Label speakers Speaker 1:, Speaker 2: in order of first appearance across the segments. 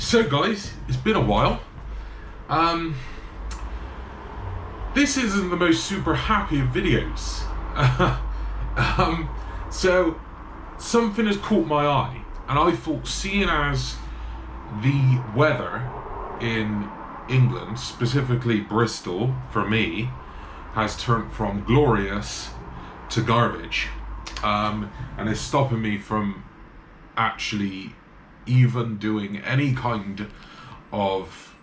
Speaker 1: So guys, it's been a while. This isn't the most super happy of videos. So something has caught my eye, and I thought, seeing as the weather in England, specifically Bristol, for me, has turned from glorious to garbage, and is stopping me from actually even doing any kind of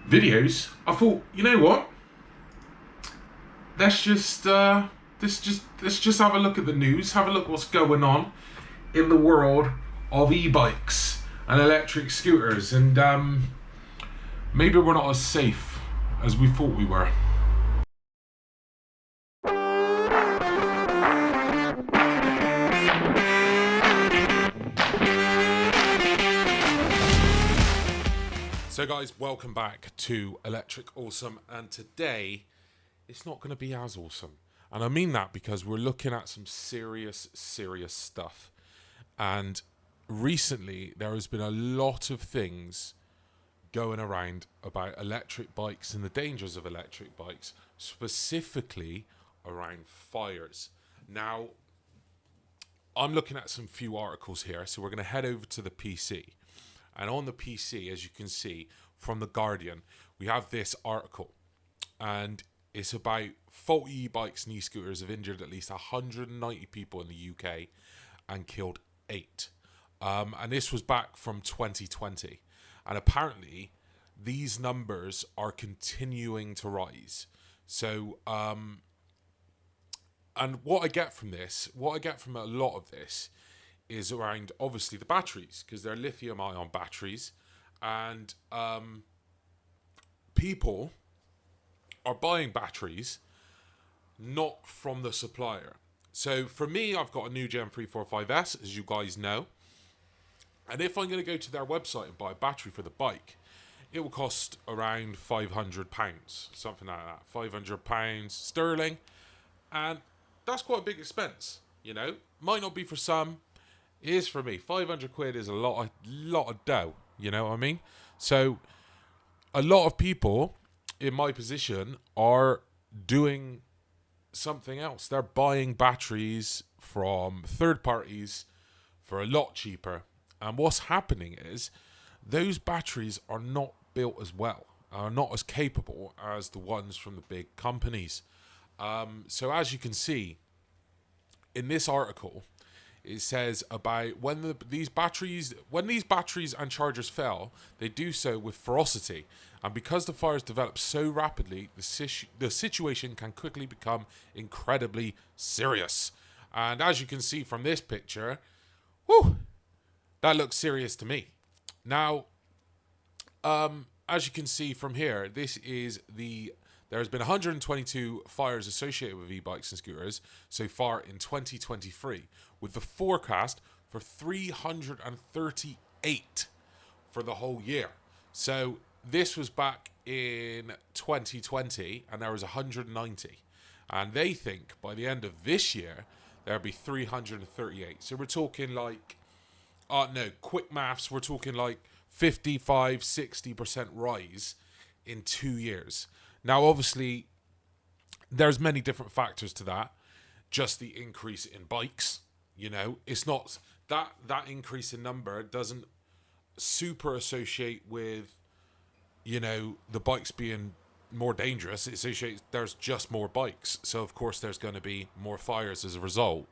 Speaker 1: videos, I thought, you know what? Let's just have a look at the news, have a look what's going on in the world of e-bikes and electric scooters, and maybe we're not as safe as we thought we were. So guys, welcome back to Electric Awesome, and today it's not going to be as awesome. And I mean that because we're looking at some serious stuff. And recently there has been a lot of things going around about electric bikes and the dangers of electric bikes, specifically around fires. Now, I'm looking at some few articles here, so we're going to head over to the PC. And on the PC, as you can see from The Guardian, we have this article. And it's about faulty e-bikes and e-scooters have injured at least 190 people in the UK and killed 8. And this was back from 2020. And apparently, these numbers are continuing to rise. So, and what I get from a lot of this, is around obviously the batteries, because they're lithium-ion batteries, and people are buying batteries not from the supplier. So for me, I've got a new Gen 345S, as you guys know, and if I'm going to go to their website and buy a battery for the bike, it will cost around £500, something like that, £500 sterling, and that's quite a big expense. You know, might not be for some. It is for me. 500 quid is a lot of dough, you know what I mean? So a lot of people in my position are doing something else. They're buying batteries from third parties for a lot cheaper. And what's happening is those batteries are not built as well, are not as capable as the ones from the big companies. So as you can see in this article, it says about when these batteries and chargers fail, they do so with ferocity, and because the fires develop so rapidly, the situation can quickly become incredibly serious. And as you can see from this picture, whew, that looks serious to me. Now, as you can see from here, there has been 122 fires associated with e-bikes and scooters so far in 2023, with the forecast for 338 for the whole year. So this was back in 2020, and there was 190. And they think by the end of this year, there'll be 338. So we're talking like, quick maths, we're talking like 55-60% rise in 2 years. Now, obviously, there's many different factors to that. Just the increase in bikes, you know, it's not that increase in number doesn't super associate with, you know, the bikes being more dangerous. It associates there's just more bikes, so of course there's going to be more fires as a result.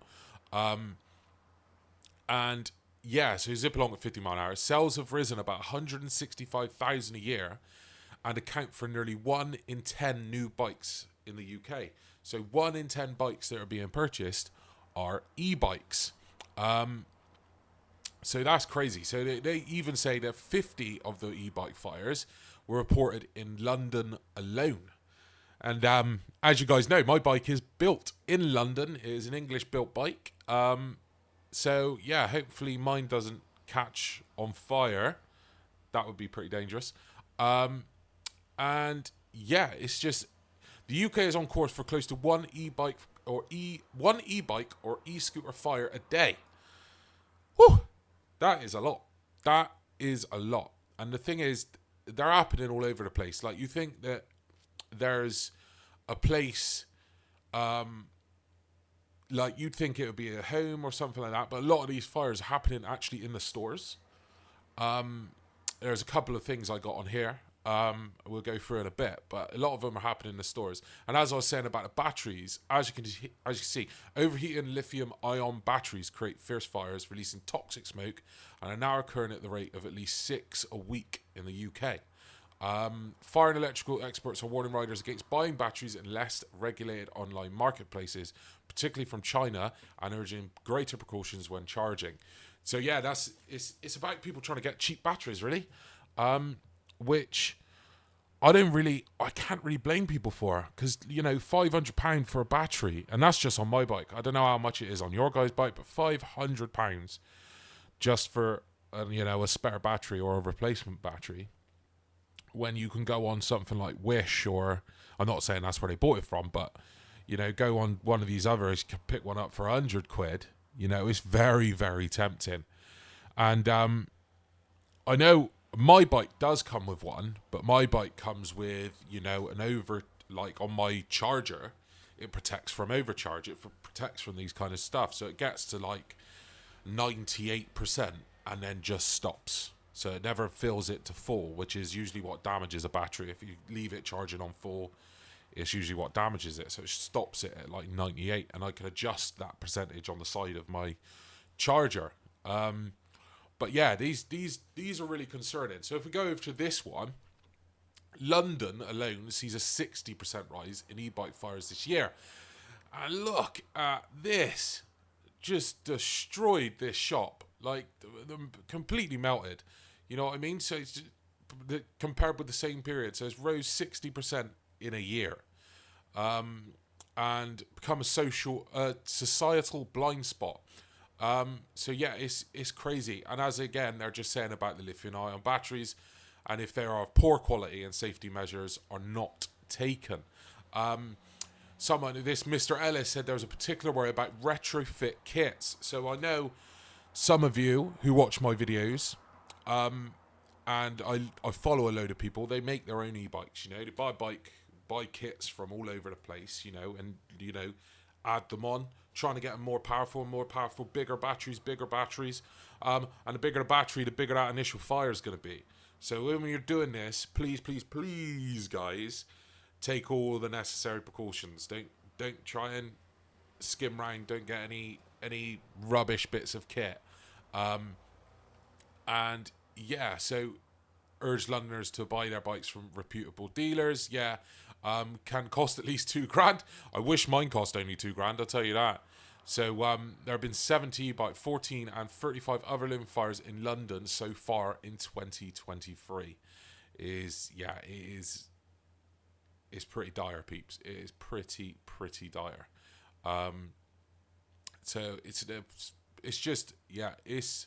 Speaker 1: And yeah, so zip along at 50 mile an hour. Sales have risen about 165,000 a year, and account for nearly 1 in 10 new bikes in the UK. So 1 in 10 bikes that are being purchased are e-bikes. So that's crazy. So they even say that 50 of the e-bike fires were reported in London alone. And as you guys know, my bike is built in London. It is an English-built bike. So yeah, hopefully mine doesn't catch on fire. That would be pretty dangerous. And yeah, it's just the UK is on course for close to one e-bike or e-scooter fire a day. Whew, that is a lot. That is a lot. And the thing is, they're happening all over the place. Like, you think that there's a place, like you'd think it would be a home or something like that, but a lot of these fires are happening actually in the stores. There's a couple of things I got on here. We'll go through in a bit, but a lot of them are happening in the stores. And as I was saying about the batteries, as you can see, overheating lithium-ion batteries create fierce fires, releasing toxic smoke, and are now occurring at the rate of at least 6 a week in the UK. Fire and electrical experts are warning riders against buying batteries in less regulated online marketplaces, particularly from China, and urging greater precautions when charging. So yeah, it's about people trying to get cheap batteries, really, which I can't really blame people for, because £500 for a battery, and that's just on my bike. I don't know how much it is on your guy's bike, but £500 just for a spare battery or a replacement battery, when you can go on something like Wish, or I'm not saying that's where they bought it from, but go on one of these others, you can pick one up for £100. It's very, very tempting. And I know my bike does come with one, but my bike comes with, like on my charger, it protects from overcharge. It protects from these kind of stuff. So it gets to like 98% and then just stops. So it never fills it to full, which is usually what damages a battery. If you leave it charging on full, it's usually what damages it. So it stops it at like 98, and I can adjust that percentage on the side of my charger. But yeah, these are really concerning. So if we go over to this one, London alone sees a 60% rise in e-bike fires this year. And look at this. Just destroyed this shop. Like, completely melted. You know what I mean? So it's just, compared with the same period. So it's rose 60% in a year. And become a societal blind spot. So yeah, it's crazy. And as again, they're just saying about the lithium-ion batteries, and if they are of poor quality and safety measures are not taken. This Mr. Ellis said there was a particular worry about retrofit kits. So I know some of you who watch my videos, and I follow a load of people. They make their own e-bikes. They buy kits from all over the place. And add them on, trying to get them more powerful, bigger batteries. And the bigger the battery, the bigger that initial fire is going to be. So when you're doing this, please, guys, take all the necessary precautions. Don't try and skim round. Don't get any rubbish bits of kit. And yeah, so urge Londoners to buy their bikes from reputable dealers. Yeah. Can cost at least £2,000. I wish mine cost only £2,000, I'll tell you that. So there have been 70 by 14 and 35 other limb fires in London so far in 2023. It's pretty dire, peeps. It is pretty dire. So it's just, yeah, it's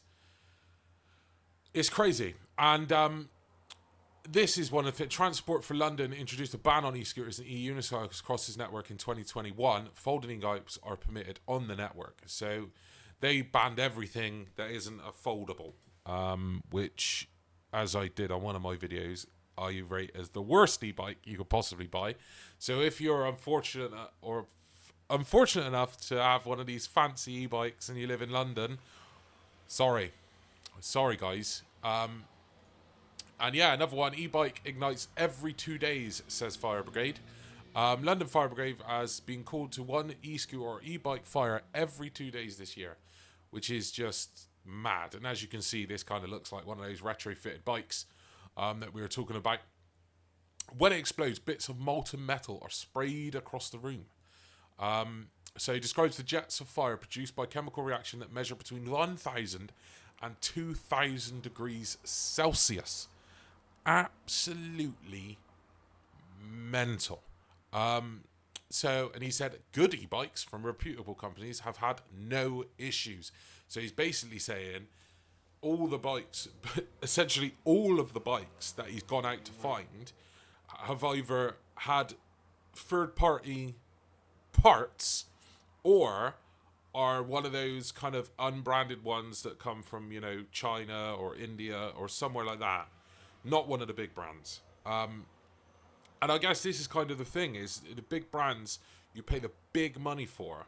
Speaker 1: crazy. And this is one of the Transport for London introduced a ban on e-scooters and e-unicycles across its network in 2021. Folding e-bikes are permitted on the network. So they banned everything that isn't a foldable, which, as I did on one of my videos, I rate as the worst e-bike you could possibly buy. So if you're unfortunate enough to have one of these fancy e-bikes and you live in London, sorry guys. And yeah, another one, e-bike ignites every 2 days, says Fire Brigade. London Fire Brigade has been called to one e-scooter or e-bike fire every 2 days this year, which is just mad. And as you can see, this kind of looks like one of those retrofitted bikes that we were talking about. When it explodes, bits of molten metal are sprayed across the room. So he describes the jets of fire produced by chemical reaction that measure between 1,000 and 2,000 degrees Celsius. Absolutely mental. And he said good e-bikes from reputable companies have had no issues. So he's basically saying essentially all of the bikes that he's gone out to find have either had third-party parts or are one of those kind of unbranded ones that come from, China or India or somewhere like that. not one of the big brands. And I guess this is kind of the thing, is the big brands you pay the big money for,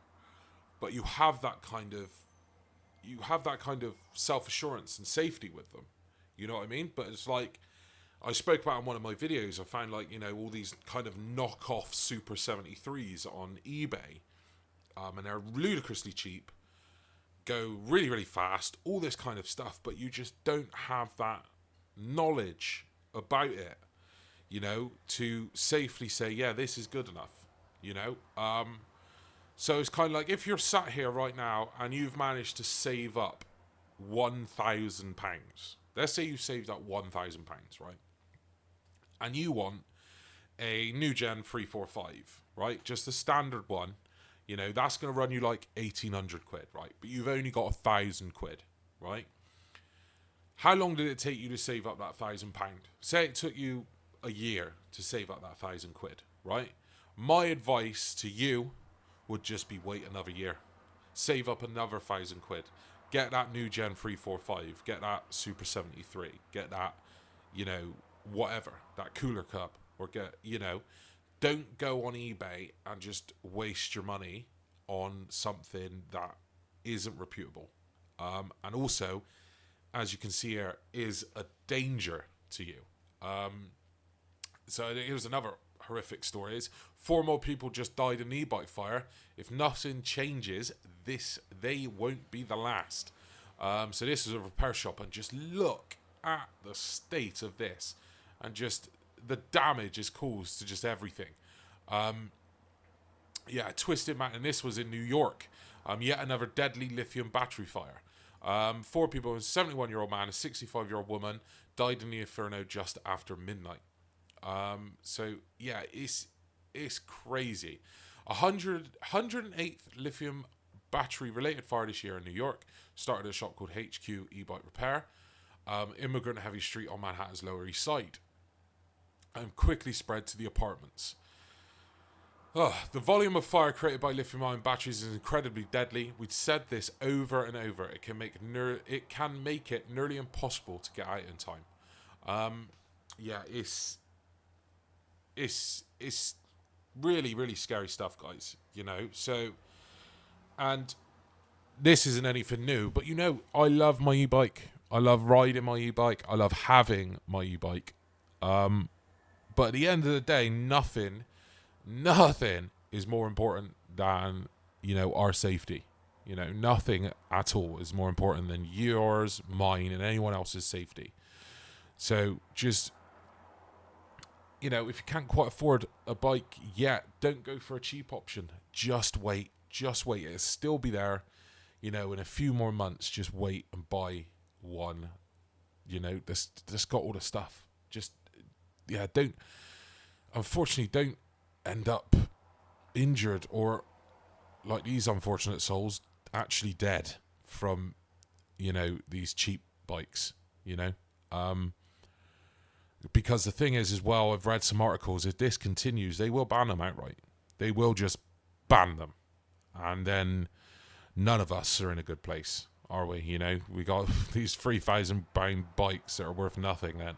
Speaker 1: but you have that kind of self-assurance and safety with them. You know what I mean? But it's like, I spoke about in one of my videos, I found like, you know, all these kind of knockoff Super 73s on eBay, and they're ludicrously cheap, go really, really fast, all this kind of stuff, but you just don't have that knowledge about it, you know, to safely say, yeah, this is good enough, you know? So it's kind of like, if you're sat here right now and you've managed to save up £1,000, let's say you saved up £1,000, right? And you want a new gen 345, right? Just a standard one, you know, that's going to run you like 1,800 quid, right? But you've only got 1,000 quid, right? How long did it take you to save up that £1,000? Say it took you a year to save up that 1,000 quid, right? My advice to you would just be wait another year. Save up another 1,000 quid. Get that new gen 345. Get that Super 73. Get that, you know, whatever. That cooler cup. Or get, you know, don't go on eBay and just waste your money on something that isn't reputable. And also, as you can see here, is a danger to you. So here's another horrific story. Is 4 more people just died in an e-bike fire. If nothing changes, they won't be the last. So this is a repair shop, and just look at the state of this, and just the damage is caused to just everything. Yeah, Twisted Man, and this was in New York. Yet another deadly lithium battery fire. 4 people, a 71-year-old man, a 65-year-old woman, died in the inferno just after midnight. So yeah, it's crazy. 108th lithium battery related fire this year in New York started at a shop called HQ E-Bike Repair, immigrant heavy street on Manhattan's Lower East Side, and quickly spread to the apartments. The volume of fire created by lithium-ion batteries is incredibly deadly. We'd said this over and over. It can make it nearly impossible to get out in time. Yeah, it's really, really scary stuff, guys. You know, so, and this isn't anything new, but you know, I love my e-bike. I love riding my e-bike. I love having my e-bike. But at the end of the day, nothing is more important than, you know, our safety. You know, nothing at all is more important than yours, mine, and anyone else's safety. So just, you know, if you can't quite afford a bike yet, don't go for a cheap option. Just wait. It'll still be there, you know, in a few more months. Just wait and buy one. You know, that's got all the stuff. Just, yeah, don't end up injured, or like these unfortunate souls actually dead from, you know, these cheap bikes, you know. Because the thing is, as well, I've read some articles, if this continues, they will ban them outright. They will just ban them. And then none of us are in a good place, are we? You know, we got these £3,000 bikes that are worth nothing then.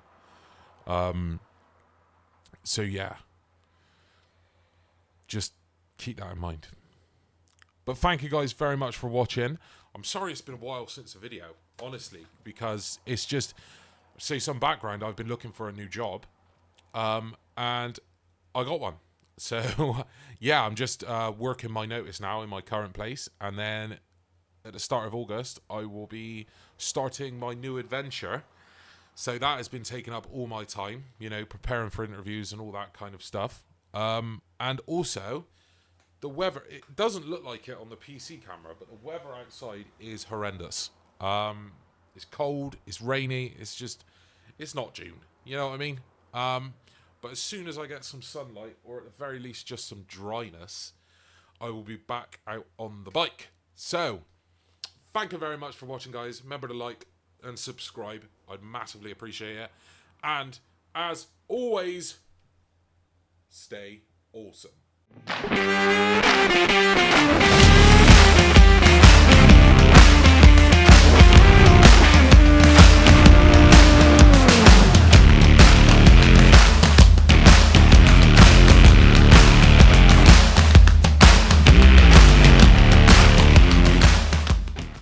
Speaker 1: So yeah, just keep that in mind. But thank you guys very much for watching. I'm sorry it's been a while since a video, honestly, because it's just, say some background, I've been looking for a new job, and I got one. So yeah, I'm just working my notice now in my current place, and then at the start of August I will be starting my new adventure. So that has been taking up all my time, you know, preparing for interviews and all that kind of stuff. And also, the weather, it doesn't look like it on the PC camera, but the weather outside is horrendous. It's cold, it's rainy, it's not June, you know what I mean? But as soon as I get some sunlight, or at the very least just some dryness, I will be back out on the bike. So, thank you very much for watching, guys. Remember to like and subscribe. I'd massively appreciate it. And, as always, stay awesome.